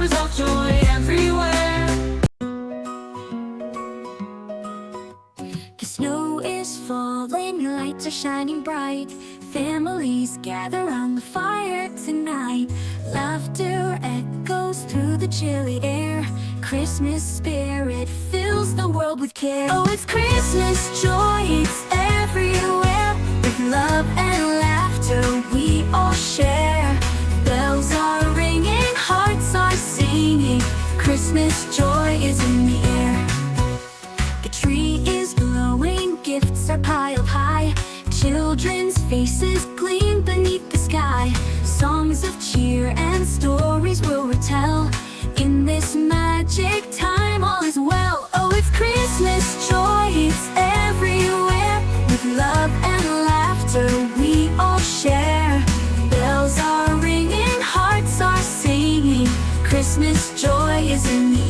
colors of joy everywhere. The snow is falling, lights are shining bright. Families gather around the fire tonight. Laughter echoes through the chilly air. Christmas spirit fills the world with care. Oh, it's Christmas joy, it's everywhere. With love and laughter we all share. Bells are ringing, hearts are singing. Christmas joy is in the air. The tree is glowing, gifts are piled high. Children's faces gleam beneath the sky. Songs of cheer and stories will retell. In this magic time all is well. Oh, it's Christmas joy, it's everywhere. With love and laughter we all share. Bells are ringing, hearts are singing. Christmas joy is in the